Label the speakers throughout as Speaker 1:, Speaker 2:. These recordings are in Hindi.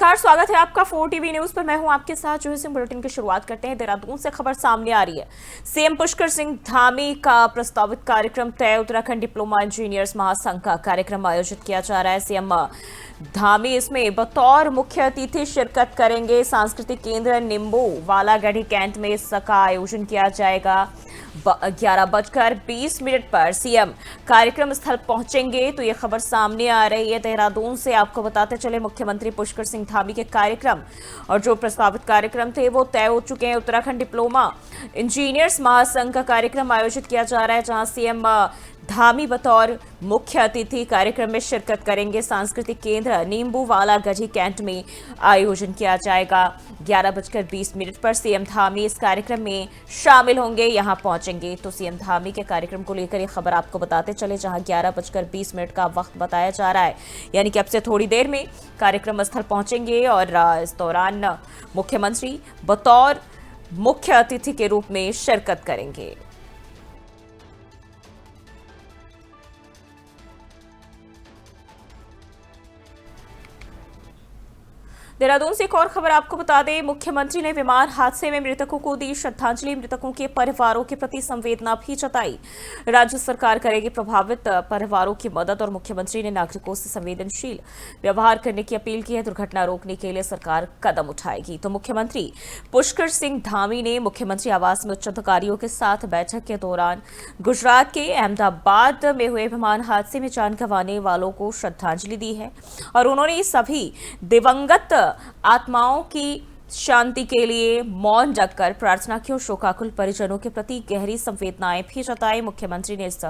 Speaker 1: नमस्कार, स्वागत है आपका 4 टीवी न्यूज पर। मैं हूं आपके साथ जो है बुलेटिन की शुरुआत करते हैं। देहरादून से खबर सामने आ रही है। सीएम पुष्कर सिंह धामी का प्रस्तावित कार्यक्रम तय। उत्तराखंड डिप्लोमा इंजीनियर्स महासंघ का कार्यक्रम आयोजित किया जा रहा है। सीएम धामी इसमें बतौर मुख्य अतिथि शिरकत करेंगे। सांस्कृतिक केंद्र निम्बू वालागढ़ी कैंट में इसका आयोजन किया जाएगा। 11:20 पर सीएम कार्यक्रम स्थल पहुंचेंगे। तो ये खबर सामने आ रही है देहरादून से। आपको बताते चले, मुख्यमंत्री पुष्कर सिंह धामी के कार्यक्रम और जो प्रस्तावित कार्यक्रम थे वो तय हो चुके हैं। उत्तराखंड डिप्लोमा इंजीनियर्स महासंघ का कार्यक्रम आयोजित किया जा रहा है, जहां सीएम धामी बतौर मुख्य अतिथि कार्यक्रम में शिरकत करेंगे। सांस्कृतिक केंद्र नींबू वालागढ़ी कैंट में आयोजन किया जाएगा। 11:20 पर सीएम धामी इस कार्यक्रम में शामिल होंगे, यहां पहुंचेंगे। तो सीएम धामी के कार्यक्रम को लेकर ये खबर आपको बताते चले, जहां 11:20 का वक्त बताया जा रहा है, यानी कि अब से थोड़ी देर में कार्यक्रम स्थल पहुंचेंगे और इस दौरान मुख्यमंत्री बतौर मुख्य अतिथि के रूप में शिरकत करेंगे। देहरादून से एक और खबर आपको बता दें, मुख्यमंत्री ने विमान हादसे में मृतकों को दी श्रद्धांजलि। मृतकों के परिवारों के प्रति संवेदना भी जताई। राज्य सरकार करेगी प्रभावित परिवारों की मदद और मुख्यमंत्री ने नागरिकों से संवेदनशील व्यवहार करने की अपील की है। दुर्घटना रोकने के लिए सरकार कदम उठाएगी। तो मुख्यमंत्री पुष्कर सिंह धामी ने मुख्यमंत्री आवास में उच्च अधिकारियों के साथ बैठक के दौरान गुजरात के अहमदाबाद में हुए विमान हादसे में जान गंवाने वालों को श्रद्धांजलि दी है और उन्होंने सभी दिवंगत आत्माओं की शांति के लिए मौन रखकर प्रार्थना की और शोकाकुल परिजनों के प्रति गहरी संवेदनाएं भी जताई। मुख्यमंत्री ने इस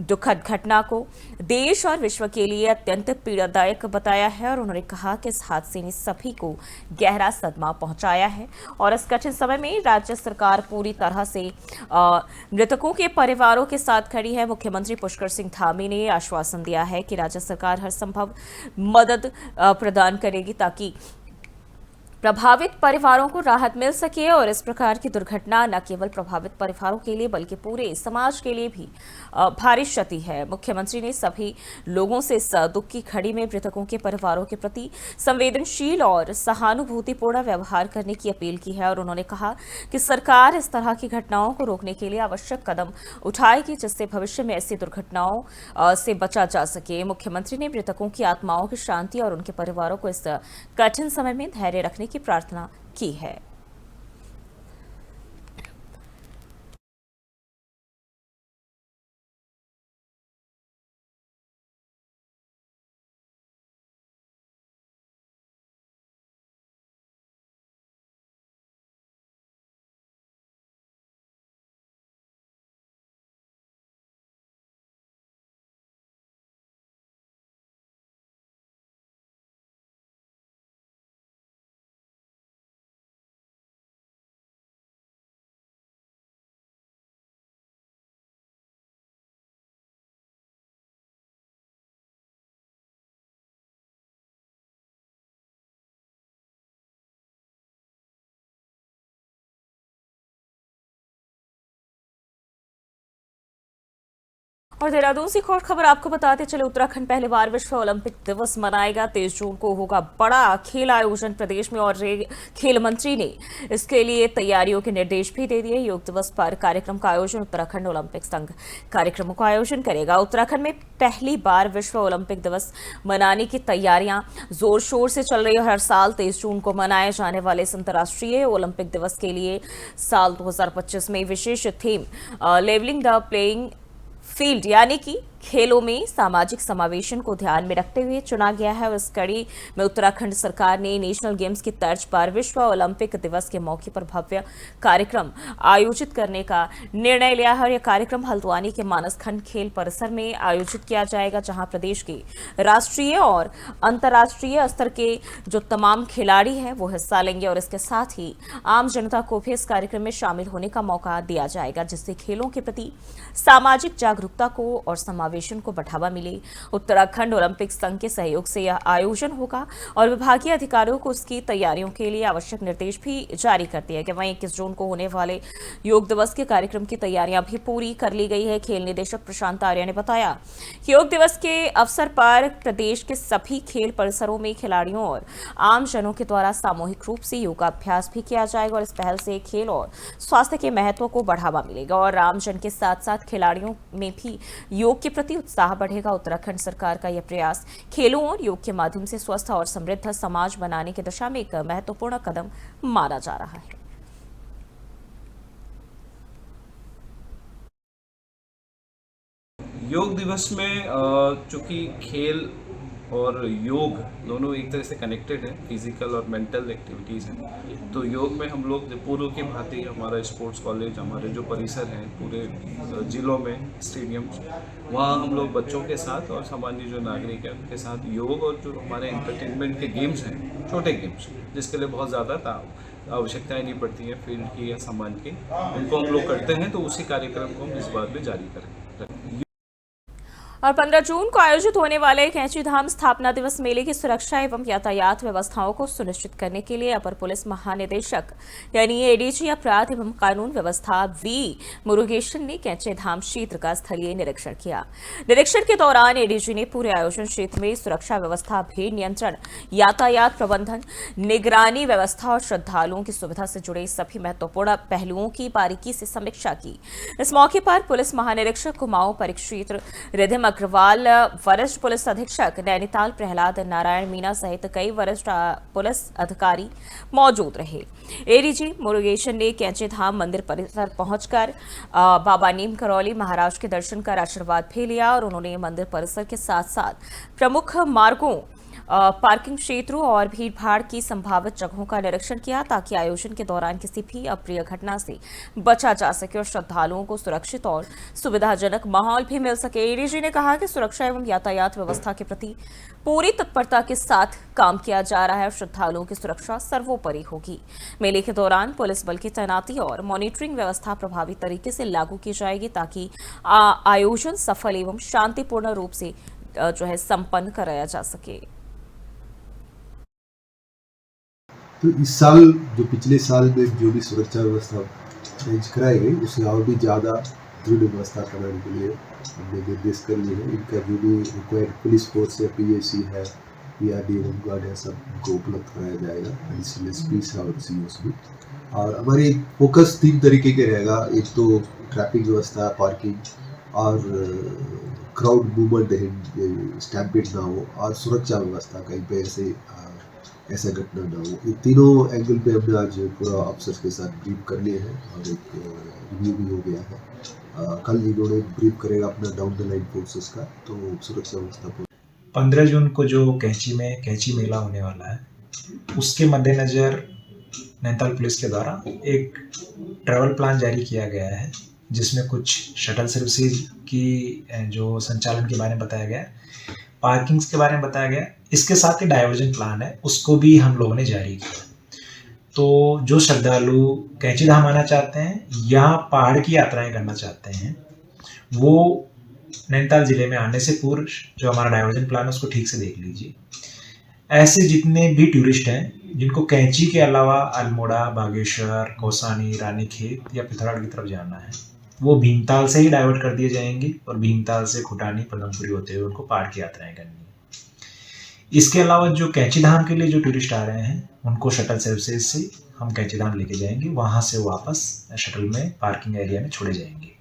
Speaker 1: दुखद घटना को देश और विश्व के लिए अत्यंत पीड़ादायक बताया है और उन्होंने कहा कि इस हादसे ने सभी को गहरा सदमा पहुंचाया है और इस कठिन समय में राज्य सरकार पूरी तरह से मृतकों के परिवारों के साथ खड़ी है। मुख्यमंत्री पुष्कर सिंह धामी ने आश्वासन दिया है कि राज्य सरकार हर संभव मदद प्रदान करेगी ताकि प्रभावित परिवारों को राहत मिल सके और इस प्रकार की दुर्घटना न केवल प्रभावित परिवारों के लिए बल्कि पूरे समाज के लिए भी भारी क्षति है। मुख्यमंत्री ने सभी लोगों से इस दुख की घड़ी में मृतकों के परिवारों के प्रति संवेदनशील और सहानुभूतिपूर्ण व्यवहार करने की अपील की है और उन्होंने कहा कि सरकार इस तरह की घटनाओं को रोकने के लिए आवश्यक कदम उठाएगी जिससे भविष्य में ऐसी दुर्घटनाओं से बचा जा सके। मुख्यमंत्री ने मृतकों की आत्माओं की शांति और उनके परिवारों को इस कठिन समय में धैर्य रखने की प्रार्थना की है। और देहरादून से एक और खबर आपको बताते चले, उत्तराखंड पहली बार विश्व ओलंपिक दिवस मनाएगा। 23 जून को होगा बड़ा खेल आयोजन प्रदेश में और खेल मंत्री ने इसके लिए तैयारियों के निर्देश भी दे दिए। योग दिवस पर कार्यक्रम का आयोजन उत्तराखंड ओलंपिक संघ कार्यक्रमों का आयोजन करेगा। उत्तराखंड में पहली बार विश्व ओलंपिक दिवस मनाने की तैयारियां जोर शोर से चल रही है। हर साल 23 जून को मनाए जाने वाले इस अंतर्राष्ट्रीय ओलंपिक दिवस के लिए साल 2025 में विशेष theme levelling the playing field यानी कि खेलों में सामाजिक समावेशन को ध्यान में रखते हुए चुना गया है और इस कड़ी में उत्तराखंड सरकार ने नेशनल गेम्स की तर्ज पर विश्व ओलंपिक दिवस के मौके पर भव्य कार्यक्रम आयोजित करने का निर्णय लिया है और यह कार्यक्रम हल्द्वानी के मानसखंड खेल परिसर में आयोजित किया जाएगा, जहां प्रदेश के राष्ट्रीय और अंतर्राष्ट्रीय स्तर के जो तमाम खिलाड़ी हैं वो हिस्सा लेंगे और इसके साथ ही आम जनता को भी इस कार्यक्रम में शामिल होने का मौका दिया जाएगा, जिससे खेलों के प्रति सामाजिक जागरूकता को और समावेशन को बढ़ावा मिले। उत्तराखंड ओलंपिक संघ के सहयोग से यह आयोजन होगा और विभागीय अधिकारियों को उसकी तैयारियों के लिए आवश्यक निर्देश भी जारी कर दिए गए। वहीं 21 जून को होने वाले योग दिवस के कार्यक्रम की तैयारियां भी पूरी कर ली गई है। खेल निदेशक प्रशांत आर्य ने बताया कि योग दिवस के अवसर पर प्रदेश के सभी खेल परिसरों में खिलाड़ियों और आम जनों के द्वारा सामूहिक रूप से योगाभ्यास भी किया जाएगा और इस पहल से खेल और स्वास्थ्य के महत्व को बढ़ावा मिलेगा और आम जन के साथ साथ खिलाड़ियों में भी योग के प्रति उत्साह बढ़ेगा। उत्तराखंड सरकार का यह प्रयास खेलों और योग के माध्यम से स्वस्थ और समृद्ध समाज बनाने की दिशा में एक महत्वपूर्ण कदम माना जा रहा है।
Speaker 2: योग दिवस में चूँकि खेल और योग दोनों एक तरह से कनेक्टेड है, फिजिकल और मेंटल एक्टिविटीज़ हैं। तो योग में हम लोग पूर्व की भांति हमारा स्पोर्ट्स कॉलेज, हमारे जो परिसर हैं पूरे जिलों में स्टेडियम्स, वहाँ हम लोग बच्चों के साथ और सामान्य जो नागरिक हैं उनके साथ योग और जो हमारे एंटरटेनमेंट के गेम्स हैं, छोटे गेम्स जिसके लिए बहुत ज़्यादा आवश्यकताएँ नहीं पड़ती हैं फील्ड की या सामान की, उनको हम लोग करते हैं। तो उसी कार्यक्रम को हम इस बार भी जारी करेंगे।
Speaker 1: और 15 जून को आयोजित होने वाले कैंची धाम स्थापना दिवस मेले की सुरक्षा एवं यातायात व्यवस्थाओं को सुनिश्चित करने के लिए अपर पुलिस महानिदेशक यानी एडीजी अपराध एवं कानून व्यवस्था वी मुरुगेशन ने कैंची धाम क्षेत्र का स्थलीय निरीक्षण किया। निरीक्षण के दौरान एडीजी ने पूरे आयोजन क्षेत्र में सुरक्षा व्यवस्था, भीड़ नियंत्रण, यातायात प्रबंधन, निगरानी व्यवस्था और श्रद्धालुओं की सुविधा से जुड़े सभी महत्वपूर्ण पहलुओं की बारीकी से समीक्षा की। इस मौके पर पुलिस महानिरीक्षक कुमाऊं परिक्षेत्र रिधिम अग्रवाल, वरिष्ठ पुलिस अधीक्षक नैनीताल प्रहलाद नारायण मीना सहित कई वरिष्ठ पुलिस अधिकारी मौजूद रहे। एडीजी मुरुगेशन ने कैंची धाम मंदिर परिसर पहुंचकर बाबा नीम करौली महाराज के दर्शन कर आशीर्वाद भी लिया और उन्होंने मंदिर परिसर के साथ साथ प्रमुख मार्गों, पार्किंग क्षेत्रों और भीड़भाड़ की संभावित जगहों का निरीक्षण किया ताकि आयोजन के दौरान किसी भी अप्रिय घटना से बचा जा सके और श्रद्धालुओं को सुरक्षित और सुविधाजनक माहौल भी मिल सके। एडीजी ने कहा कि सुरक्षा एवं यातायात व्यवस्था के प्रति पूरी तत्परता के साथ काम किया जा रहा है और श्रद्धालुओं की सुरक्षा सर्वोपरि होगी। मेले के दौरान पुलिस बल की तैनाती और मॉनिटरिंग व्यवस्था प्रभावी तरीके से लागू की जाएगी ताकि आयोजन सफल एवं शांतिपूर्ण रूप से संपन्न कराया जा सके।
Speaker 3: तो इस साल जो पिछले साल में जो भी सुरक्षा व्यवस्था चेंज कराई गई उससे और भी ज़्यादा दृढ़ व्यवस्था कराने के लिए हमने निर्देश कर लिए हैं। इनका जो भी रिक्वायर्ड पुलिस फोर्स है, पीएसी है, पीआरडी होमगार्ड है, सब को उपलब्ध कराया जाएगा। एडिशनल एसपीस और सीओस भी। और हमारी फोकस 3 तरीके के रहेगा। एक तो ट्रैफिक व्यवस्था, पार्किंग और क्राउड मूवमेंट, स्टैम्पेड ना हो, और सुरक्षा व्यवस्था कहीं पे ऐसा घटना ना हो। ये तीनों एंगल पे हमने आज पूरा अफसर्स के साथ ब्रीफ कर लिए हैं और एक रिव्यू भी हो गया है। कल इन्होंने ब्रीफ करेगा अपना डाउन द लाइन फोर्सेस का, तो सुरक्षा व्यवस्था
Speaker 4: 15 जून को जो कैंची मेला होने वाला है उसके मद्देनज़र नैनीताल पुलिस के द्वारा एक ट्रैवल प्लान जारी किया गया है जिसमें कुछ शटल सर्विसेज की जो संचालन के बारे में बताया गया है, पार्किंग्स के बारे में बताया गया, इसके साथ ही डाइवर्जन प्लान है उसको भी हम लोगों ने जारी किया। तो जो श्रद्धालु कैंची धाम आना चाहते हैं या पहाड़ की यात्राएं करना चाहते हैं वो नैनीताल जिले में आने से पूर्व जो हमारा डाइवर्जन प्लान है उसको ठीक से देख लीजिए। ऐसे जितने भी टूरिस्ट हैं जिनको कैंची के अलावा अल्मोड़ा, बागेश्वर, कौसानी, रानीखेत या पिथौरागढ़ की तरफ जाना है वो भीमताल से ही डाइवर्ट कर दिए जाएंगे और भीमताल से खुटानी, पदमपुरी होते हुए उनको पहाड़ की यात्राएं करनी है। इसके अलावा जो कैंची धाम के लिए जो टूरिस्ट आ रहे हैं उनको शटल सर्विसेज से हम कैंची धाम लेके जाएंगे, वहां से वापस शटल में पार्किंग एरिया में छोड़े जाएंगे।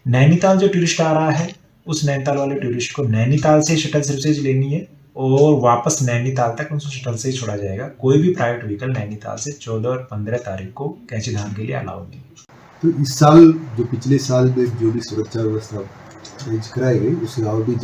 Speaker 4: नैनीताल जो टूरिस्ट आ रहा है उस नैनीताल वाले टूरिस्ट को नैनीताल से शटल सर्विसेज लेनी है और वापस नैनीताल तक उनको शटल से ही छोड़ा जाएगा। कोई भी प्राइवेट व्हीकल नैनीताल से 14 और 15 तारीख को कैंची धाम के लिए अलाउ नहीं।
Speaker 3: तो इस साल जो पिछले साल में जो भी सुरक्षा व्यवस्था चेंज कराई गई उससे और भी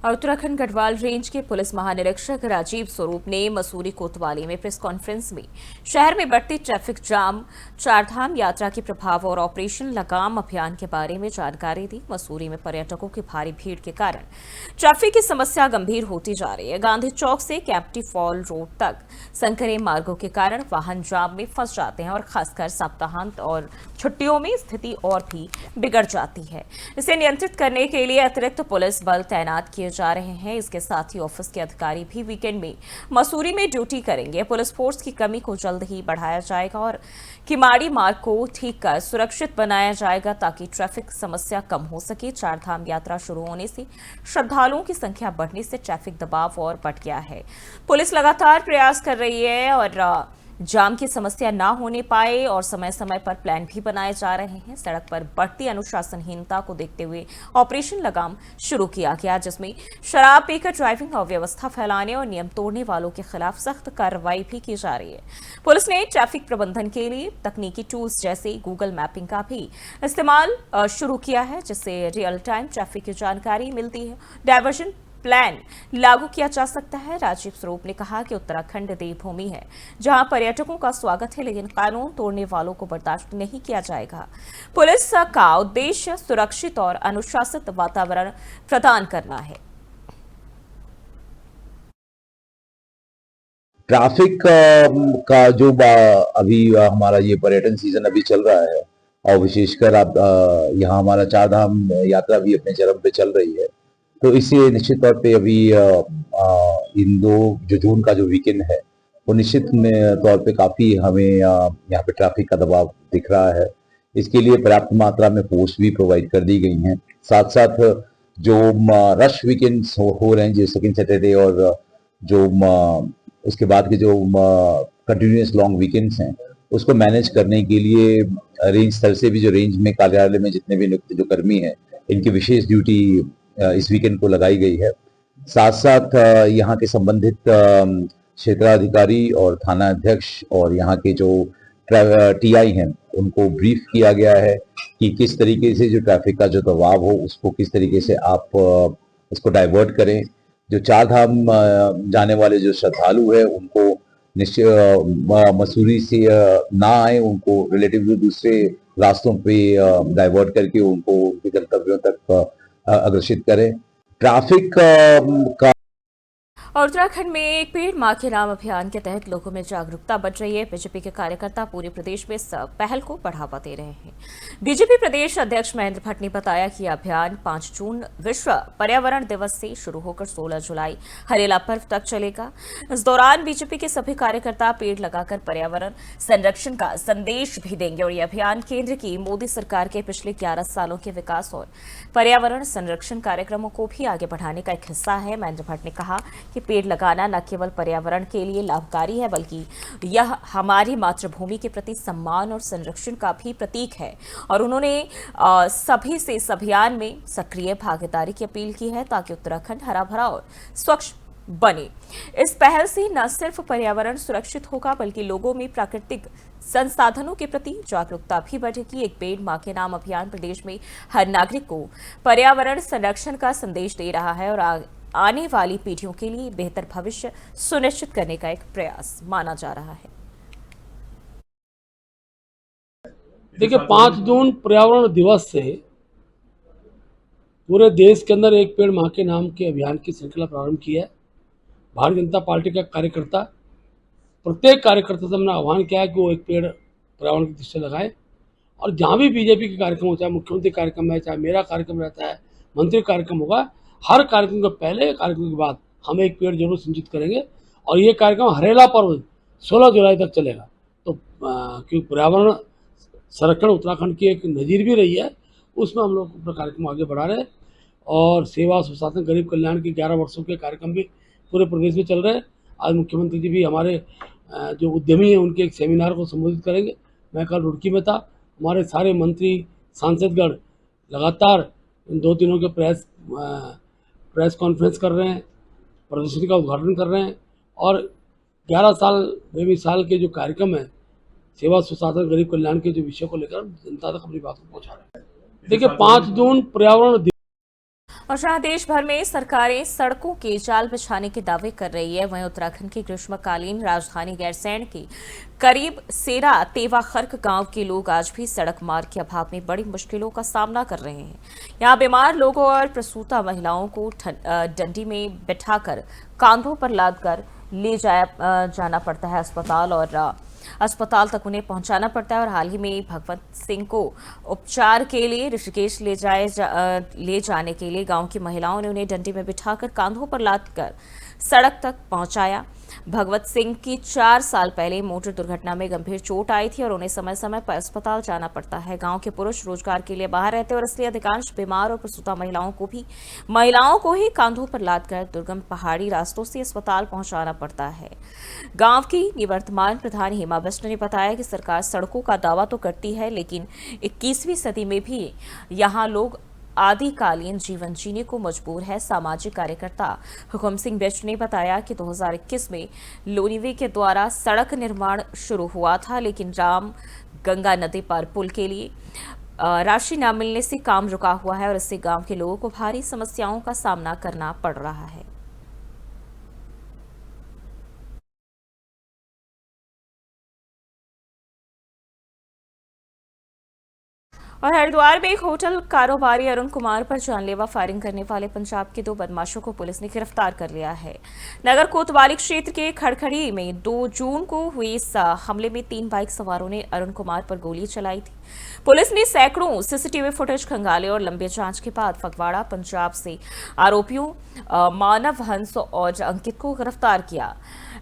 Speaker 1: और उत्तराखंड गढ़वाल रेंज के पुलिस महानिरीक्षक राजीव स्वरूप ने मसूरी कोतवाली में प्रेस कॉन्फ्रेंस में शहर में बढ़ती ट्रैफिक जाम, चारधाम यात्रा के प्रभाव और ऑपरेशन लगाम अभियान के बारे में जानकारी दी। मसूरी में पर्यटकों की भारी भीड़ के कारण ट्रैफिक की समस्या गंभीर होती जा रही है। गांधी चौक से कैंपटी फॉल रोड तक संकरे मार्गों के कारण वाहन जाम में फंस जाते हैं और खासकर सप्ताहांत और छुट्टियों में स्थिति और भी बिगड़ जाती है। इसे नियंत्रित करने के लिए अतिरिक्त पुलिस बल तैनात किए जा रहे हैं। इसके साथ ही ऑफिस के अधिकारी भी वीकेंड में मसूरी में ड्यूटी करेंगे। पुलिस फोर्स की कमी को जल्द ही बढ़ाया जाएगा और किमाड़ी मार्ग को ठीक कर सुरक्षित बनाया जाएगा ताकि ट्रैफिक समस्या कम हो सके। चारधाम यात्रा शुरू होने से श्रद्धालुओं की संख्या बढ़ने से ट्रैफिक दबाव और बढ़ गया है। पुलिस लगातार प्रयास कर रही है और जाम की समस्या ना होने पाए और समय समय पर प्लान भी बनाए जा रहे हैं। सड़क पर बढ़ती अनुशासनहीनता को देखते हुए ऑपरेशन लगाम शुरू किया गया, जिसमें शराब पीकर ड्राइविंग, अव्यवस्था फैलाने और नियम तोड़ने वालों के खिलाफ सख्त कार्रवाई भी की जा रही है। पुलिस ने ट्रैफिक प्रबंधन के लिए तकनीकी टूल्स जैसे गूगल मैपिंग का भी इस्तेमाल शुरू किया है, जिससे रियल टाइम ट्रैफिक की जानकारी मिलती है। डायवर्जन प्लान लागू किया जा सकता है। राजीव स्वरूप ने कहा कि उत्तराखंड देवभूमि है जहां पर्यटकों का स्वागत है, लेकिन कानून तोड़ने वालों को बर्दाश्त नहीं किया जाएगा। पुलिस का उद्देश्य सुरक्षित और अनुशासित वातावरण प्रदान करना है।
Speaker 5: ट्रैफिक का जो अभी हमारा ये पर्यटन सीजन अभी चल रहा है और विशेषकर आप यहाँ हमारा चारधाम यात्रा भी अपने चरम पे चल रही है, तो इससे निश्चित तौर पे अभी इन जो जून का जो वीकेंड है वो निश्चित तौर पे काफी हमें यहाँ पे ट्रैफिक का दबाव दिख रहा है। इसके लिए पर्याप्त मात्रा में फोर्स भी प्रोवाइड कर दी गई हैं। साथ साथ जो रश वीकेंड्स हो रहे हैं, जो सेकेंड सैटरडे और जो उसके बाद के जो कंटिन्यूस लॉन्ग वीकेंड्स हैं, उसको मैनेज करने के लिए रेंज स्तर से भी जो रेंज में कार्यालय में जितने भी नियुक्त जो कर्मी हैं, इनकी विशेष ड्यूटी इस वीकेंड को लगाई गई है। साथ साथ यहाँ के संबंधित क्षेत्राधिकारी और थाना अध्यक्ष और यहाँ के जो टीआई हैं, उनको ब्रीफ किया गया है कि किस तरीके से जो ट्रैफिक का जो दबाव हो उसको किस तरीके से आप उसको डाइवर्ट करें। जो चारधाम जाने वाले जो श्रद्धालु हैं उनको निश्चय मसूरी से ना आए, उनको रिलेटिवली दूसरे रास्तों पे डाइवर्ट करके उनको उनके गंतव्यों तक अग्रसित करें। ट्रैफिक का
Speaker 1: और उत्तराखंड में एक पेड़ मां के नाम अभियान के तहत लोगों में जागरूकता बढ़ रही है। बीजेपी के कार्यकर्ता पूरे प्रदेश में इस पहल को बढ़ावा दे रहे हैं। बीजेपी प्रदेश अध्यक्ष महेंद्र भट्ट ने बताया कि अभियान 5 जून विश्व पर्यावरण दिवस से शुरू होकर 16 जुलाई हरेला पर्व तक चलेगा। इस दौरान बीजेपी के सभी कार्यकर्ता पेड़ लगाकर पर्यावरण संरक्षण का संदेश भी देंगे और यह अभियान केंद्र की मोदी सरकार के पिछले 11 सालों के विकास और पर्यावरण संरक्षण कार्यक्रमों को भी आगे बढ़ाने का एक हिस्सा है। महेंद्र भट्ट ने कहा कि पेड़ लगाना न केवल पर्यावरण के लिए लाभकारी है, बल्कि यह हमारी मातृभूमि के प्रति सम्मान और संरक्षण का भी प्रतीक है। और उन्होंने सभी से इस अभियान में सक्रिय भागीदारी की अपील की है ताकि उत्तराखंड हरा भरा और स्वच्छ बने। इस पहल से न सिर्फ पर्यावरण सुरक्षित होगा, बल्कि लोगों में प्राकृतिक संसाधनों के प्रति जागरूकता भी बढ़ेगी। एक पेड़ मां के नाम अभियान प्रदेश में हर नागरिक को पर्यावरण संरक्षण का संदेश दे रहा है और आने वाली पीढ़ियों के लिए बेहतर भविष्य सुनिश्चित करने का एक प्रयास माना जा रहा है।
Speaker 6: देखिए, 5 जून पर्यावरण दिवस से पूरे देश के अंदर एक पेड़ मां के नाम के अभियान की श्रृंखला प्रारंभ की है। भारतीय जनता पार्टी का कार्यकर्ता, प्रत्येक कार्यकर्ता से हमने आह्वान किया है कि वो एक पेड़ पर्यावरण की दृष्टि लगाए। और जहाँ भी बीजेपी के कार्यक्रम होता है, मुख्यमंत्री कार्यक्रम है, चाहे मेरा कार्यक्रम रहता है, मंत्री कार्यक्रम होगा, हर कार्यक्रम के पहले, कार्यक्रम के बाद हम एक पेड़ जरूर संचित करेंगे। और ये कार्यक्रम हरेला पर्व 16 जुलाई तक चलेगा। तो क्योंकि पर्यावरण संरक्षण उत्तराखंड की एक नज़ीर भी रही है, उसमें हम लोग अपना कार्यक्रम आगे बढ़ा रहे हैं। और सेवा, सुशासन, गरीब कल्याण के 11 वर्षों के कार्यक्रम भी पूरे प्रदेश में चल रहे हैं। आज मुख्यमंत्री जी भी हमारे जो उद्यमी हैं उनके एक सेमिनार को संबोधित करेंगे। मैं कल रुड़की में था। हमारे सारे मंत्री, सांसदगण लगातार इन 2 दिनों के प्रेस कॉन्फ्रेंस कर रहे हैं, प्रदर्शनी का उद्घाटन कर रहे हैं। और 11 साल बेमिसाल के जो कार्यक्रम है, सेवा, सुशासन, गरीब कल्याण के जो विषय को लेकर जनता तक अपनी बात को पहुंचा रहे हैं। देखिए, 5 जून पर्यावरण
Speaker 1: और जहां देश भर में सरकारें सड़कों के जाल बिछाने के दावे कर रही है, वहीं उत्तराखंड की ग्रीष्मकालीन राजधानी गैरसैंण के करीब सेरा तेवा खर्क गांव के लोग आज भी सड़क मार्ग के अभाव में बड़ी मुश्किलों का सामना कर रहे हैं। यहां बीमार लोगों और प्रसूता महिलाओं को डंडी में बिठाकर कांधों पर लादकर ले जाना पड़ता है अस्पताल, और अस्पताल तक उन्हें पहुंचाना पड़ता है। और हाल ही में भगवत सिंह को उपचार के लिए ऋषिकेश ले जाने के लिए गांव की महिलाओं ने उन्हें डंडी में बिठाकर कांधों पर लादकर सड़क तक पहुंचाया। भगवत सिंह की 4 साल पहले मोटर दुर्घटना में गंभीर चोट आई थी और उन्हें समय समय पर अस्पताल जाना पड़ता है। गांव के पुरुष रोजगार के लिए बाहर रहते हैं और इसलिए अधिकांश बीमार और प्रसूता महिलाओं को ही कांधों पर लादकर दुर्गम पहाड़ी रास्तों से अस्पताल पहुंचाना पड़ता है। गांव की निवर्तमान प्रधान हेमा बिष्ट ने बताया कि सरकार सड़कों का दावा तो करती है, लेकिन 21वीं सदी में भी यहाँ लोग आदिकालीन जीवन जीने को मजबूर है। सामाजिक कार्यकर्ता हुकुम सिंह बिष्ट ने बताया कि 2021 में लोनीवे के द्वारा सड़क निर्माण शुरू हुआ था, लेकिन राम गंगा नदी पर पुल के लिए राशि न मिलने से काम रुका हुआ है और इससे गांव के लोगों को भारी समस्याओं का सामना करना पड़ रहा है। और हरिद्वार में एक होटल कारोबारी अरुण कुमार पर जानलेवा फायरिंग करने वाले पंजाब के 2 बदमाशों को पुलिस ने गिरफ्तार कर लिया है। नगर कोतवाली क्षेत्र के खड़खड़ी में 2 जून को हुए इस हमले में 3 बाइक सवारों ने अरुण कुमार पर गोली चलाई थी। पुलिस ने सैकड़ों सीसीटीवी फुटेज खंगाले और लंबे जांच के बाद फगवाड़ा पंजाब से आरोपियों मानव हंस और अंकित को गिरफ्तार किया।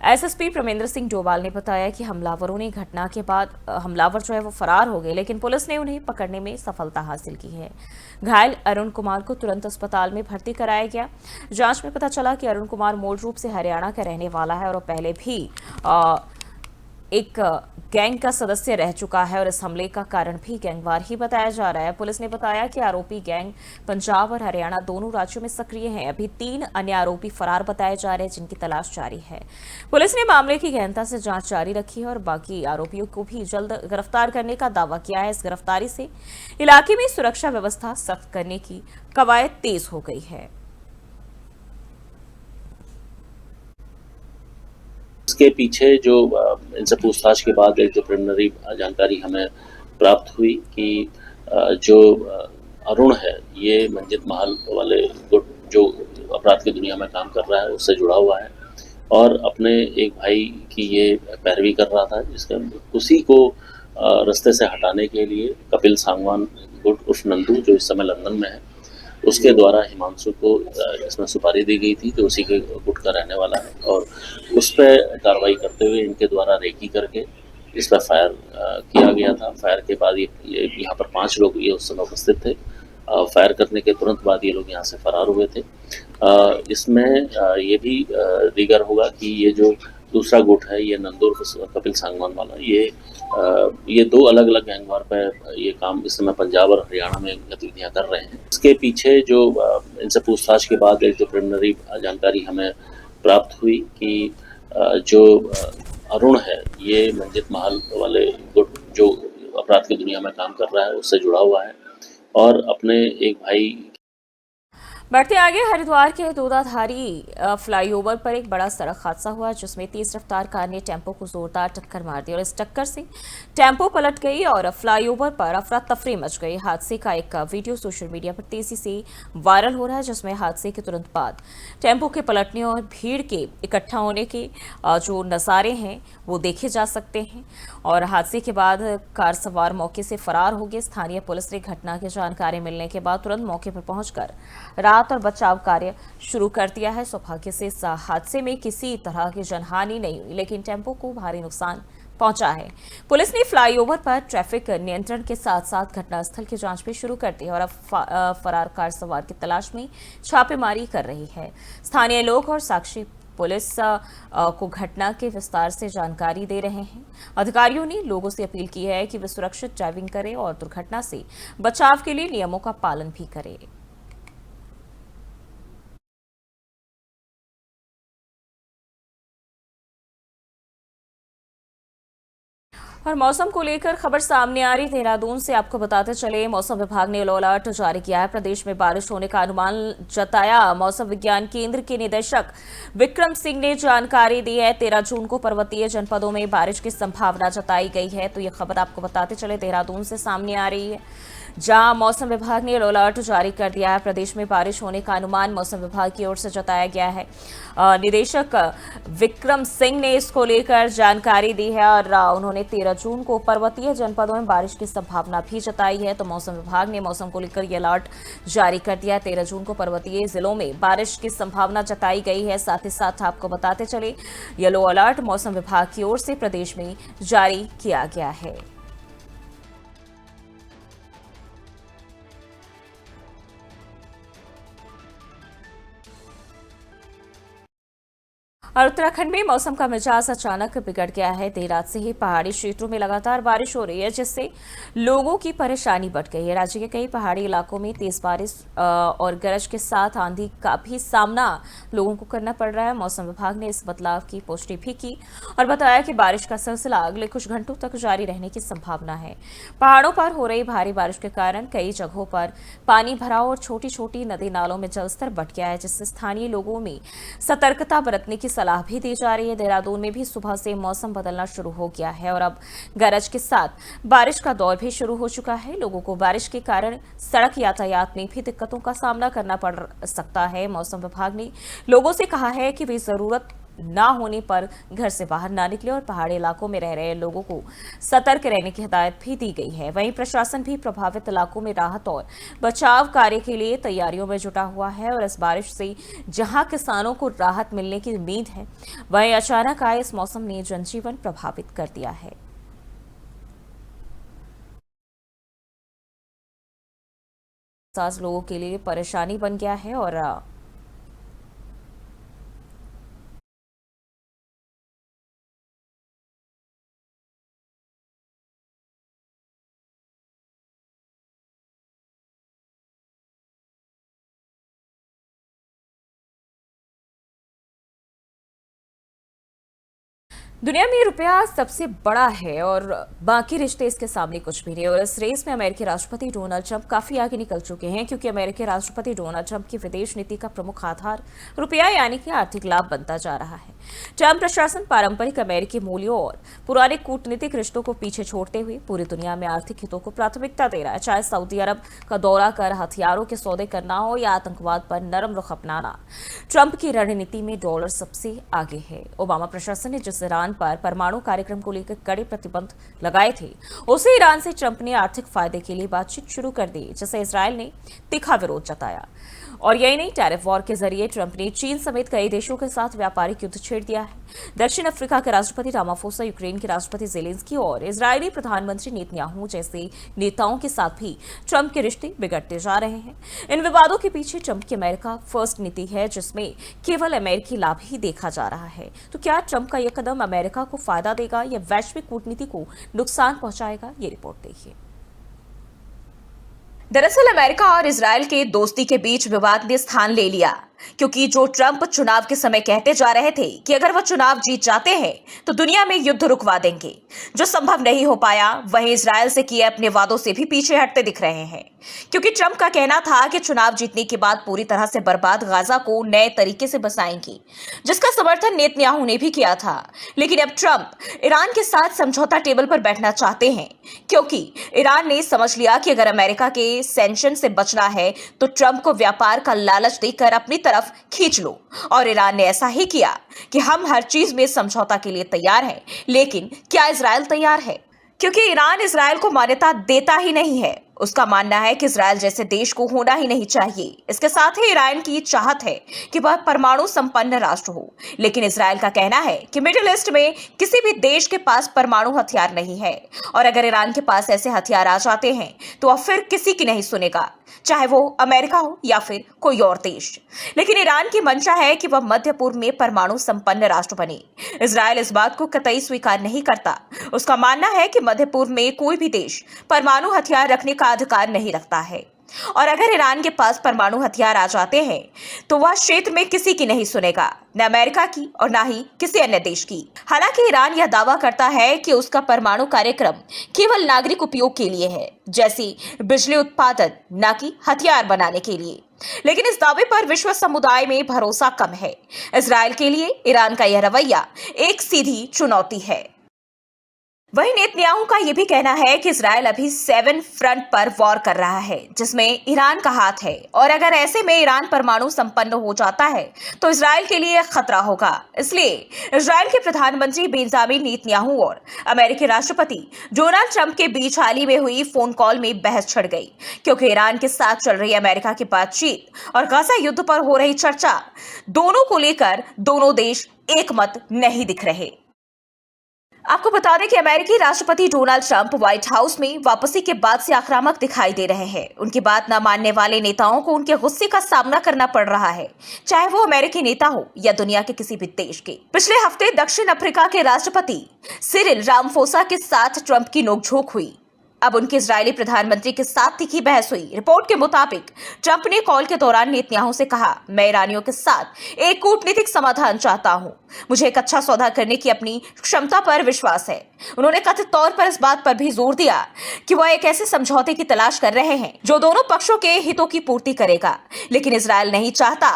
Speaker 1: एसएसपी प्रमेंद्र सिंह डोभाल ने बताया कि हमलावरों ने घटना के बाद हमलावर जो है वो फरार हो गए, लेकिन पुलिस ने उन्हें पकड़ने में सफलता हासिल की है। घायल अरुण कुमार को तुरंत अस्पताल में भर्ती कराया गया। जांच में पता चला कि अरुण कुमार मूल रूप से हरियाणा का रहने वाला है और पहले भी एक गैंग का सदस्य रह चुका है और इस हमले का कारण भी गैंगवार ही बताया जा रहा है। पुलिस ने बताया कि आरोपी गैंग पंजाब और हरियाणा दोनों राज्यों में सक्रिय हैं। अभी 3 अन्य आरोपी फरार बताए जा रहे हैं, जिनकी तलाश जारी है। पुलिस ने मामले की गहनता से जांच जारी रखी है और बाकी आरोपियों को भी जल्द गिरफ्तार करने का दावा किया है। इस गिरफ्तारी से इलाके में सुरक्षा व्यवस्था सख्त करने की कवायद तेज हो गई है।
Speaker 7: इसके पीछे जो इनसे पूछताछ के बाद एक जो प्रिलिमिनरी जानकारी हमें प्राप्त हुई कि जो अरुण है ये मंजित महल वाले गुट जो अपराध की दुनिया में काम कर रहा है उससे जुड़ा हुआ है और अपने एक भाई की ये पैरवी कर रहा था, जिसके उसी को रास्ते से हटाने के लिए कपिल सांगवान गुट उर्फ नंदू जो इस समय लंदन में है उसके द्वारा हिमांशु को इसमें सुपारी दी गई थी जो उसी के गुट का रहने वाला है और उस पर कार्रवाई करते हुए इनके द्वारा रेकी करके इस पर फायर किया गया था। फायर के बाद ये यहाँ पर 5 लोग ये उस समय उपस्थित थे। फायर करने के तुरंत बाद ये लोग यहाँ से फरार हुए थे। इसमें ये भी दीगर होगा कि ये जो दूसरा गुट है ये नंदूर कपिल सांगवान वाला ये 2 अलग अलग गैंगवार पर ये काम इस समय पंजाब और हरियाणा में गतिविधियां कर रहे हैं। इसके पीछे जो इनसे पूछताछ के बाद एक जो प्रिलिमिनरी जानकारी हमें प्राप्त हुई कि जो अरुण है ये मंजित महल वाले गुट जो अपराध की दुनिया में काम कर रहा है उससे जुड़ा हुआ है और अपने एक भाई।
Speaker 1: बढ़ते आगे, हरिद्वार के दूधाधारी फ्लाईओवर पर एक बड़ा सड़क हादसा हुआ जिसमें तेज रफ्तार कार ने टेम्पो को जोरदार टक्कर मार दी और इस टक्कर से टेम्पो पलट गई और फ्लाईओवर पर अफरा तफरी मच गई। हादसे का एक वीडियो सोशल मीडिया पर तेजी से वायरल हो रहा है, जिसमें हादसे के तुरंत बाद टेम्पो के पलटने और भीड़ के इकट्ठा होने के जो नज़ारे हैं वो देखे जा सकते हैं और हादसे के बाद कार सवार मौके से फरार हो गए। स्थानीय पुलिस ने घटना की जानकारी मिलने के बाद तुरंत मौके पर पहुंचकर राहत और बचाव कार्य शुरू कर दिया है। सौभाग्य से इस हादसे में किसी तरह की जनहानि नहीं हुई, लेकिन टेम्पो को भारी नुकसान पहुंचा है। पुलिस ने फ्लाईओवर पर ट्रैफिक नियंत्रण के साथ साथ घटनास्थल की जांच भी शुरू कर दी और अब फरार कार सवार की तलाश में छापेमारी कर रही है। स्थानीय लोग और साक्षी पुलिस को घटना के विस्तार से जानकारी दे रहे हैं। अधिकारियों ने लोगों से अपील की है कि वे सुरक्षित ड्राइविंग करें और दुर्घटना से बचाव के लिए नियमों का पालन भी करें। और मौसम को लेकर खबर सामने आ रही देहरादून से आपको बताते चले, मौसम विभाग ने येलो अलर्ट जारी किया है। प्रदेश में बारिश होने का अनुमान जताया। मौसम विज्ञान केंद्र के निदेशक विक्रम सिंह ने जानकारी दी है। 13 जून को पर्वतीय जनपदों में बारिश की संभावना जताई गई है। तो ये खबर आपको बताते चले देहरादून से सामने आ रही है, जहां मौसम विभाग ने येलो अलर्ट जारी कर दिया है। प्रदेश में बारिश होने का अनुमान मौसम विभाग की ओर से जताया गया है। निदेशक विक्रम सिंह ने इसको लेकर जानकारी दी है और उन्होंने 13 जून को पर्वतीय जनपदों में बारिश की संभावना भी जताई है। तो मौसम विभाग ने मौसम को लेकर ये अलर्ट जारी कर दिया है। 13 जून को पर्वतीय जिलों में बारिश की संभावना जताई गई है। साथ ही साथ आपको बताते चले, येलो अलर्ट मौसम विभाग की ओर से प्रदेश में जारी किया गया है। और उत्तराखंड में मौसम का मिजाज अचानक बिगड़ गया है। देर रात से ही पहाड़ी क्षेत्रों में लगातार बारिश हो रही है, जिससे लोगों की परेशानी बढ़ गई है। राज्य के कई पहाड़ी इलाकों में तेज बारिश और गरज के साथ आंधी का भी सामना लोगों को करना पड़ रहा है। मौसम विभाग ने इस बदलाव की पुष्टि भी की और बताया कि बारिश का सिलसिला अगले कुछ घंटों तक जारी रहने की संभावना है। पहाड़ों पर हो रही भारी बारिश के कारण कई जगहों पर पानी भराव और छोटी छोटी नदी नालों में जलस्तर बढ़ गया है, जिससे स्थानीय लोगों में सतर्कता बरतने की सलाह भी दी जा रही है। देहरादून में भी सुबह से मौसम बदलना शुरू हो गया है और अब गरज के साथ बारिश का दौर भी शुरू हो चुका है। लोगों को बारिश के कारण सड़क यातायात में भी दिक्कतों का सामना करना पड़ सकता है। मौसम विभाग ने लोगों से कहा है कि वे जरूरत ना होने पर घर से बाहर ना निकले और पहाड़ी इलाकों में रह रहे लोगों को सतर्क रहने की हिदायत भी दी गई है। वहीं प्रशासन भी प्रभावित इलाकों में राहत और बचाव कार्य के लिए तैयारियों में जुटा हुआ है और इस बारिश से जहां किसानों को राहत मिलने की उम्मीद है, वहीं अचानक आए इस मौसम ने जनजीवन प्रभावित कर दिया है। लोगों के लिए परेशानी बन गया है और दुनिया में रुपया सबसे बड़ा है और बाकी रिश्ते इसके सामने कुछ भी नहीं। और इस रेस में अमेरिकी राष्ट्रपति डोनाल्ड ट्रंप काफी आगे निकल चुके हैं, क्योंकि अमेरिकी राष्ट्रपति डोनाल्ड ट्रंप की विदेश नीति का प्रमुख आधार रुपया यानी कि आर्थिक लाभ बनता जा रहा है। ट्रंप प्रशासन पारंपरिक अमेरिकी मूल्यों और पुराने कूटनीतिक रिश्तों को पीछे छोड़ते हुए पूरी दुनिया में आर्थिक हितों को प्राथमिकता दे रहा है। चाहे सऊदी अरब का दौरा कर हथियारों के सौदे करना हो या आतंकवाद पर नरम रुख अपनाना, ट्रंप की रणनीति में डॉलर सबसे आगे है। ओबामा प्रशासन ने जिस ईरान पर परमाणु कार्यक्रम को लेकर कड़े प्रतिबंध लगाए थे, उसे ईरान से ट्रंप ने आर्थिक फायदे के लिए बातचीत शुरू कर दी, जिसे इजरायल ने तीखा विरोध जताया। और यही नहीं, टैरिफ वॉर के जरिए ट्रंप ने चीन समेत कई देशों के साथ व्यापारिक युद्ध छेड़ दिया है। दक्षिण अफ्रीका के राष्ट्रपति रामाफोसा, यूक्रेन के राष्ट्रपति जेलेंस्की और इजरायली प्रधानमंत्री नेतन्याहू जैसे नेताओं के साथ भी ट्रंप के रिश्ते बिगड़ते जा रहे हैं। इन विवादों के पीछे ट्रंप की अमेरिका फर्स्ट नीति है, जिसमें केवल अमेरिकी लाभ ही देखा जा रहा है। तो क्या ट्रंप का यह कदम अमेरिका को फायदा देगा या वैश्विक कूटनीति को नुकसान पहुंचाएगा? ये रिपोर्ट देखिए। दरअसल अमेरिका और इजरायल के दोस्ती के बीच विवाद ने स्थान ले लिया, क्योंकि जो ट्रंप चुनाव के समय कहते जा रहे थे कि अगर वह चुनाव जीत जाते हैं तो दुनिया में युद्ध रुकवा देंगे, जो संभव नहीं हो पाया, वहीं इजरायल से किए अपने वादों से भी पीछे हटते दिख रहे हैं। क्योंकि ट्रंप का कहना था कि चुनाव जीतने के बाद पूरी तरह से बर्बाद गाजा को नए तरीके से बसाएंगे, जिसका समर्थन नेतन्याहू ने भी किया था। लेकिन अब ट्रंप ईरान के साथ समझौता टेबल पर बैठना चाहते हैं, क्योंकि ईरान ने समझ लिया कि अगर अमेरिका के सैंक्शन से बचना है तो ट्रंप को व्यापार का लालच देकर अपनी तरफ खींच लो। और ईरान ने ऐसा ही किया कि हम हर चीज में समझौता के लिए तैयार हैं, लेकिन क्या इजरायल तैयार है? क्योंकि ईरान इजरायल को मान्यता देता ही नहीं है। उसका मानना है कि इजरायल जैसे देश को होना ही नहीं चाहिए। इसके साथ ही ईरान की चाहत है कि वह परमाणु संपन्न राष्ट्र हो, लेकिन इजरायल का कहना है कि मिडिल ईस्ट में किसी भी देश के पास परमाणु हथियार नहीं है, और अगर ईरान के पास ऐसे हथियार आ जाते हैं तो वह फिर किसी की नहीं सुनेगा, चाहे वो अमेरिका हो या फिर कोई और देश। लेकिन ईरान की मंशा है कि वह मध्य पूर्व में परमाणु संपन्न राष्ट्र बने। इजरायल इस बात को कतई स्वीकार नहीं करता। उसका मानना है कि मध्य पूर्व में कोई भी देश परमाणु हथियार रखने का अधिकार नहीं रखता है। और अगर ईरान के पास परमाणु हथियार आ जाते हैं तो वह क्षेत्र में किसी की नहीं सुनेगा, न अमेरिका की और न ही किसी अन्य देश की। हालांकि ईरान यह दावा करता है कि उसका परमाणु कार्यक्रम केवल नागरिक उपयोग के लिए है, जैसे बिजली उत्पादन, न कि हथियार बनाने के लिए। लेकिन इस दावे पर विश्व समुदाय में भरोसा कम है। इजरायल के लिए ईरान का यह रवैया एक सीधी चुनौती है। वहीं नेतन्याहू का यह भी कहना है कि इजरायल अभी 7 फ्रंट पर वॉर कर रहा है, जिसमें ईरान का हाथ है, और अगर ऐसे में ईरान परमाणु संपन्न हो जाता है तो इजरायल के लिए खतरा होगा। इसलिए इजरायल के प्रधानमंत्री बेंजामिन नेतन्याहू और अमेरिकी राष्ट्रपति डोनाल्ड ट्रंप के बीच हाल ही में हुई फोन कॉल में बहस छिड़ गई, क्योंकि ईरान के साथ चल रही अमेरिका की बातचीत और गाजा युद्ध पर हो रही चर्चा दोनों को लेकर दोनों देश एक मत नहीं दिख रहे। आपको बता दें कि अमेरिकी राष्ट्रपति डोनाल्ड ट्रंप व्हाइट हाउस में वापसी के बाद से आक्रामक दिखाई दे रहे हैं। उनकी बात न मानने वाले नेताओं को उनके गुस्से का सामना करना पड़ रहा है, चाहे वो अमेरिकी नेता हो या दुनिया के किसी भी देश के। पिछले हफ्ते दक्षिण अफ्रीका के राष्ट्रपति सिरिल रामाफोसा के साथ ट्रंप की नोकझोंक हुई। अब उनके इजरायली प्रधानमंत्री के साथ तीखी बहस हुई। रिपोर्ट के मुताबिक ट्रंप ने कॉल के दौरान नेतन्याहू से कहा, मैं ईरानियों के साथ एक कूटनीतिक समाधान चाहता हूं। मुझे एक अच्छा सौदा करने की अपनी क्षमता पर विश्वास है। उन्होंने कथित तौर पर इस बात पर भी जोर दिया कि वह एक ऐसे समझौते की तलाश कर रहे हैं जो दोनों पक्षों के हितों की पूर्ति करेगा। लेकिन इजरायल नहीं चाहता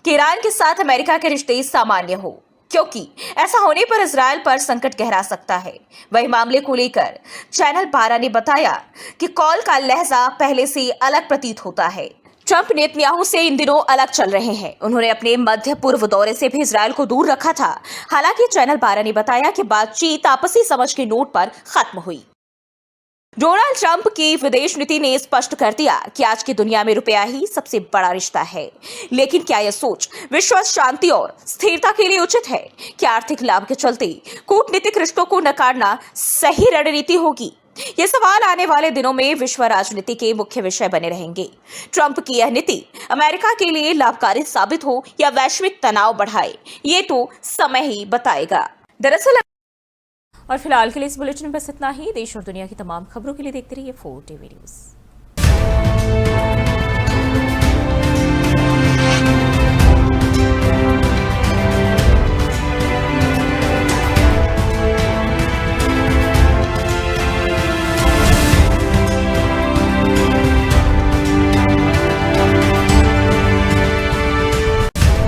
Speaker 1: कि ईरान के साथ अमेरिका के रिश्ते सामान्य हो, क्योंकि ऐसा होने पर इजरायल पर संकट गहरा सकता है। वही मामले को लेकर चैनल 12 ने बताया कि कॉल का लहजा पहले से अलग प्रतीत होता है। ट्रंप नेतन्याहू से इन दिनों अलग चल रहे हैं। उन्होंने अपने मध्य पूर्व दौरे से भी इजरायल को दूर रखा था। हालांकि चैनल 12 ने बताया कि बातचीत आपसी समझ के नोट पर खत्म हुई। डोनाल्ड ट्रंप की विदेश नीति ने स्पष्ट कर दिया कि आज की दुनिया में रुपया ही सबसे बड़ा रिश्ता है। लेकिन क्या यह सोच विश्व शांति और स्थिरता के लिए उचित है? क्या आर्थिक लाभ के चलते कूटनीतिक रिश्तों को नकारना सही रणनीति होगी? ये सवाल आने वाले दिनों में विश्व राजनीति के मुख्य विषय बने रहेंगे। ट्रंप की यह नीति अमेरिका के लिए लाभकारी साबित हो या वैश्विक तनाव बढ़ाए, ये तो समय ही बताएगा। दरअसल और फिलहाल के लिए इस बुलेटिन में बस इतना ही। देश और दुनिया की तमाम खबरों के लिए देखते रहिए 4 TV न्यूज़।